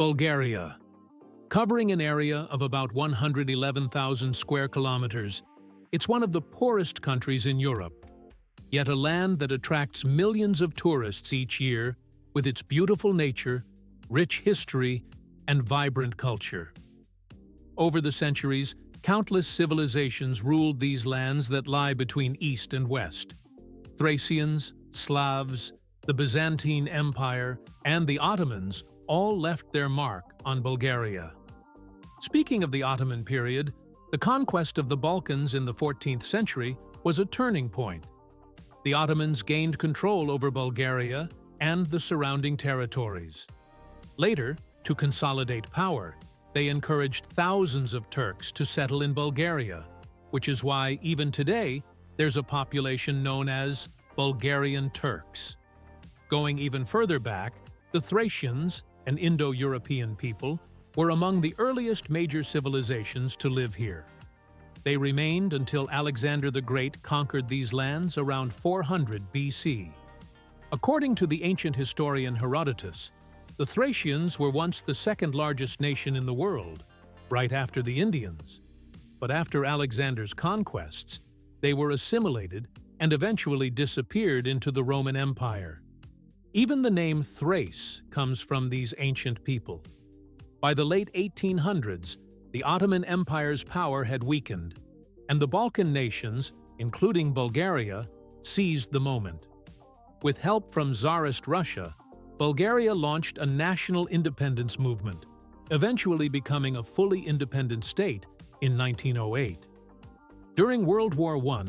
Bulgaria. Covering an area of about 111,000 square kilometers, it's one of the poorest countries in Europe, yet a land that attracts millions of tourists each year with its beautiful nature, rich history, and vibrant culture. Over the centuries, countless civilizations ruled these lands that lie between East and West. Thracians, Slavs, the Byzantine Empire, and the Ottomans all left their mark on Bulgaria. Speaking of the Ottoman period, the conquest of the Balkans in the 14th century was a turning point. The Ottomans gained control over Bulgaria and the surrounding territories. Later, to consolidate power, they encouraged thousands of Turks to settle in Bulgaria, which is why, even today, there's a population known as Bulgarian Turks. Going even further back, the Thracians, an Indo-European people, were among the earliest major civilizations to live here. They remained until Alexander the Great conquered these lands around 400 BC. According to the ancient historian Herodotus, the Thracians were once the second largest nation in the world, right after the Indians. But after Alexander's conquests, they were assimilated and eventually disappeared into the Roman Empire. Even the name Thrace comes from these ancient people. By the late 1800s, the Ottoman Empire's power had weakened, and the Balkan nations, including Bulgaria, seized the moment. With help from Tsarist Russia, Bulgaria launched a national independence movement, eventually becoming a fully independent state in 1908. During World War I,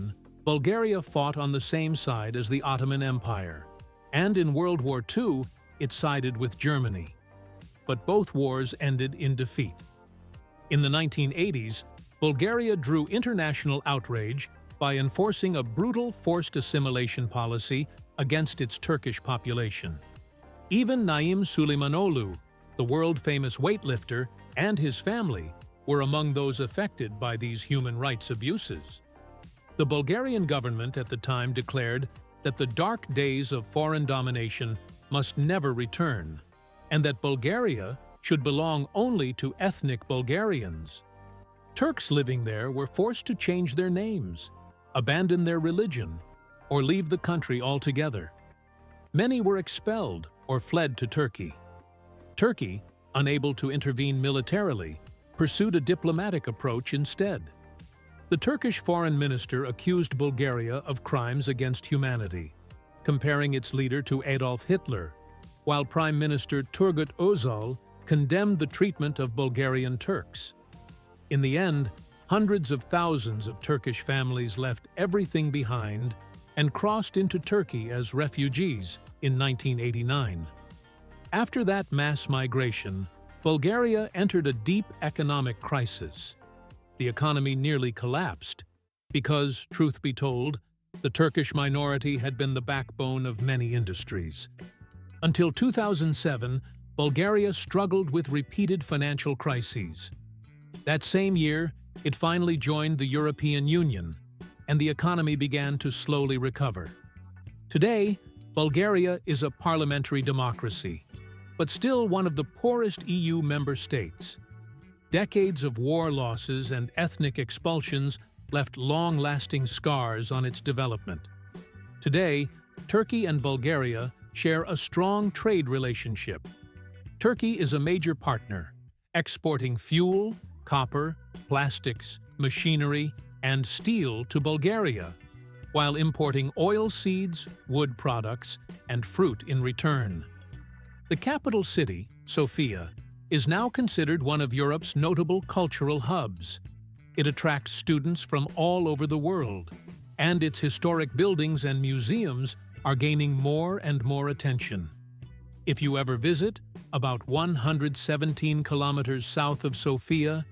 Bulgaria fought on the same side as the Ottoman Empire, and in World War II, it sided with Germany. But both wars ended in defeat. In the 1980s, Bulgaria drew international outrage by enforcing a brutal forced assimilation policy against its Turkish population. Even Naim Suleimanoglu, the world-famous weightlifter, and his family were among those affected by these human rights abuses. The Bulgarian government at the time declared that the dark days of foreign domination must never return, and that Bulgaria should belong only to ethnic Bulgarians. Turks living there were forced to change their names, abandon their religion, or leave the country altogether. Many were expelled or fled to Turkey. Turkey, unable to intervene militarily, pursued a diplomatic approach instead. The Turkish foreign minister accused Bulgaria of crimes against humanity, comparing its leader to Adolf Hitler, while Prime Minister Turgut Özal condemned the treatment of Bulgarian Turks. In the end, hundreds of thousands of Turkish families left everything behind and crossed into Turkey as refugees in 1989. After that mass migration, Bulgaria entered a deep economic crisis. The economy nearly collapsed because, truth be told, the Turkish minority had been the backbone of many industries. Until 2007, Bulgaria struggled with repeated financial crises. That same year, it finally joined the European Union, and the economy began to slowly recover. Today, Bulgaria is a parliamentary democracy, but still one of the poorest EU member states. Decades of war losses and ethnic expulsions left long-lasting scars on its development. Today, Turkey and Bulgaria share a strong trade relationship. Turkey is a major partner, exporting fuel, copper, plastics, machinery, and steel to Bulgaria, while importing oilseeds, wood products, and fruit in return. The capital city, Sofia, is now considered one of Europe's notable cultural hubs. It attracts students from all over the world, and its historic buildings and museums are gaining more and more attention. If you ever visit, about 117 kilometers south of Sofia,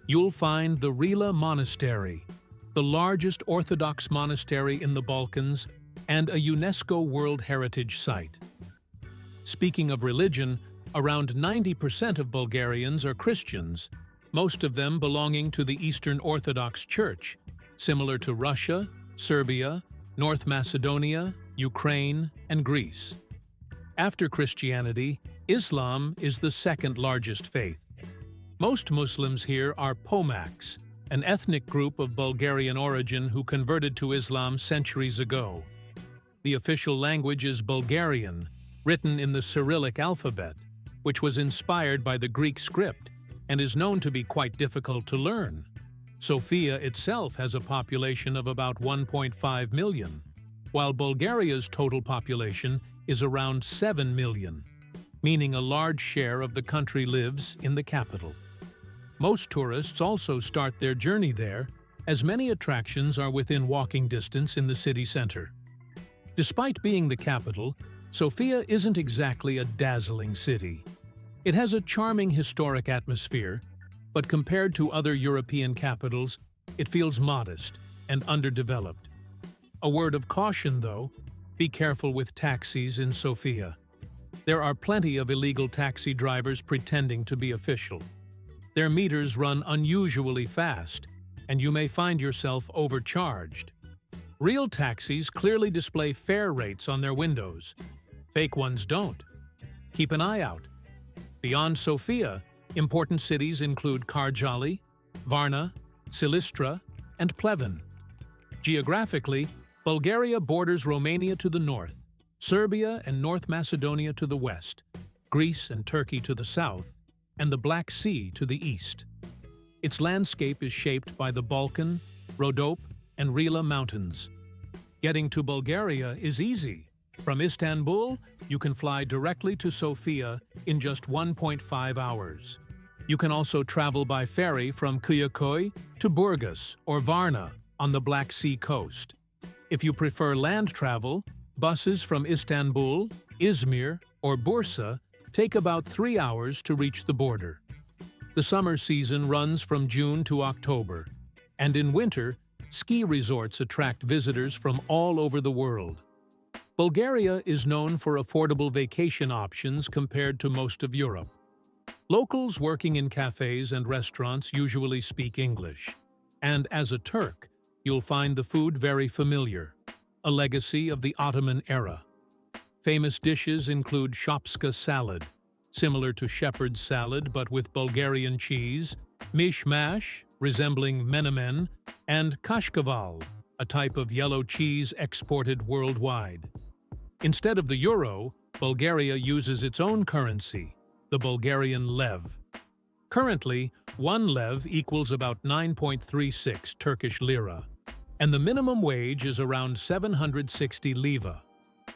you'll find the Rila Monastery, the largest Orthodox monastery in the Balkans and a UNESCO World Heritage Site. Speaking of religion, around 90% of Bulgarians are Christians, most of them belonging to the Eastern Orthodox Church, similar to Russia, Serbia, North Macedonia, Ukraine, and Greece. After Christianity, Islam is the second largest faith. Most Muslims here are Pomaks, an ethnic group of Bulgarian origin who converted to Islam centuries ago. The official language is Bulgarian, written in the Cyrillic alphabet, which was inspired by the Greek script and is known to be quite difficult to learn. Sofia itself has a population of about 1.5 million, while Bulgaria's total population is around 7 million, meaning a large share of the country lives in the capital. Most tourists also start their journey there, as many attractions are within walking distance in the city center. Despite being the capital, Sofia isn't exactly a dazzling city. It has a charming historic atmosphere, but compared to other European capitals, it feels modest and underdeveloped. A word of caution, though, be careful with taxis in Sofia. There are plenty of illegal taxi drivers pretending to be official. Their meters run unusually fast, and you may find yourself overcharged. Real taxis clearly display fare rates on their windows. Fake ones don't. Keep an eye out. Beyond Sofia, important cities include Karjali, Varna, Silistra, and Pleven. Geographically, Bulgaria borders Romania to the north, Serbia and North Macedonia to the west, Greece and Turkey to the south, and the Black Sea to the east. Its landscape is shaped by the Balkan, Rhodope, and Rila mountains. Getting to Bulgaria is easy. From Istanbul, you can fly directly to Sofia in just 1.5 hours. You can also travel by ferry from Kuyakoi to Burgas or Varna on the Black Sea coast. If you prefer land travel, buses from Istanbul, Izmir, or Bursa take about 3 hours to reach the border. The summer season runs from June to October, and in winter, ski resorts attract visitors from all over the world. Bulgaria is known for affordable vacation options compared to most of Europe. Locals working in cafes and restaurants usually speak English. And as a Turk, you'll find the food very familiar, a legacy of the Ottoman era. Famous dishes include shopska salad, similar to shepherd's salad but with Bulgarian cheese, mishmash, resembling menemen, and kashkaval, a type of yellow cheese exported worldwide. Instead of the euro, Bulgaria uses its own currency, the Bulgarian lev. Currently, 1 lev equals about 9.36 Turkish lira, and the minimum wage is around 760 leva,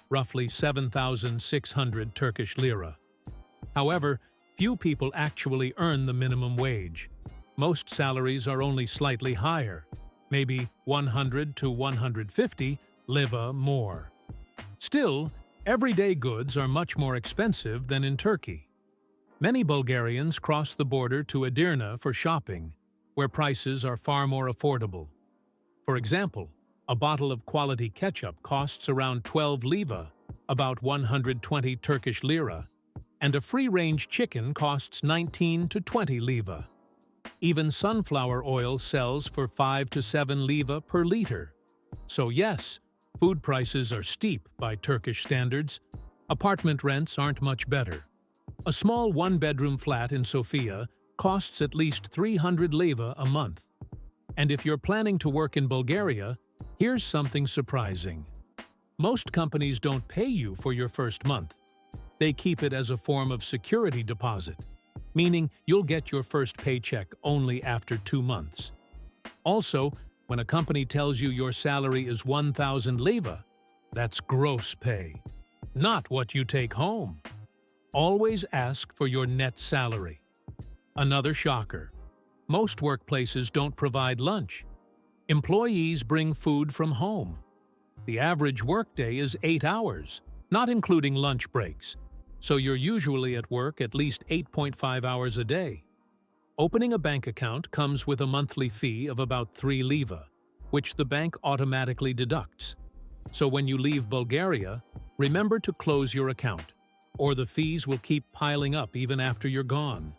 roughly 7,600 Turkish lira. However, few people actually earn the minimum wage. Most salaries are only slightly higher, maybe 100 to 150 leva more. Still, everyday goods are much more expensive than in Turkey. Many Bulgarians cross the border to Edirne for shopping, where prices are far more affordable. For example, a bottle of quality ketchup costs around 12 leva, about 120 Turkish lira, and a free-range chicken costs 19 to 20 leva. Even sunflower oil sells for 5 to 7 leva per liter. So yes, food prices are steep by Turkish standards. Apartment rents aren't much better. A small one-bedroom flat in Sofia costs at least 300 leva a month. And if you're planning to work in Bulgaria, here's something surprising. Most companies don't pay you for your first month. They keep it as a form of security deposit, meaning you'll get your first paycheck only after 2 months. Also, when a company tells you your salary is 1,000 leva, that's gross pay, not what you take home. Always ask for your net salary. Another shocker. Most workplaces don't provide lunch. Employees bring food from home. The average workday is 8 hours, not including lunch breaks, so you're usually at work at least 8.5 hours a day. Opening a bank account comes with a monthly fee of about 3 leva, which the bank automatically deducts. So when you leave Bulgaria, remember to close your account, or the fees will keep piling up even after you're gone.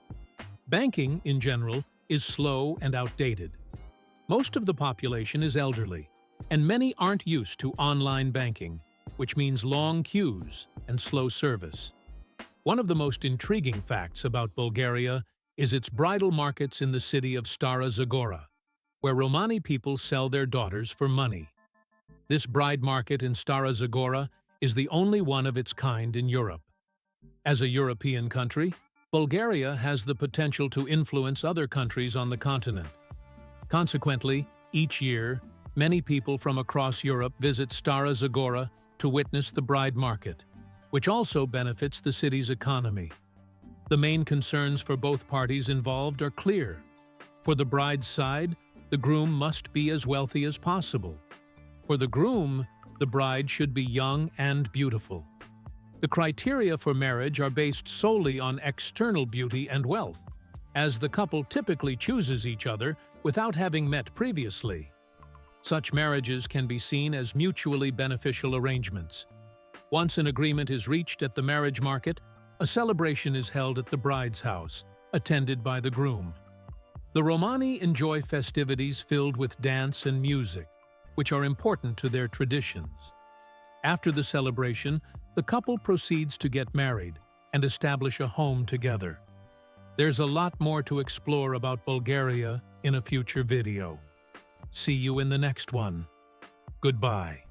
Banking, in general, is slow and outdated. Most of the population is elderly, and many aren't used to online banking, which means long queues and slow service. One of the most intriguing facts about Bulgaria is its bridal markets in the city of Stara Zagora, where Romani people sell their daughters for money. This bride market in Stara Zagora is the only one of its kind in Europe. As a European country, Bulgaria has the potential to influence other countries on the continent. Consequently, each year, many people from across Europe visit Stara Zagora to witness the bride market, which also benefits the city's economy. The main concerns for both parties involved are clear. For the bride's side, the groom must be as wealthy as possible. For the groom, the bride should be young and beautiful. The criteria for marriage are based solely on external beauty and wealth, as the couple typically chooses each other without having met previously. Such marriages can be seen as mutually beneficial arrangements. Once an agreement is reached at the marriage market, a celebration is held at the bride's house, attended by the groom. The Romani enjoy festivities filled with dance and music, which are important to their traditions. After the celebration, the couple proceeds to get married and establish a home together. There's a lot more to explore about Bulgaria in a future video. See you in the next one. Goodbye.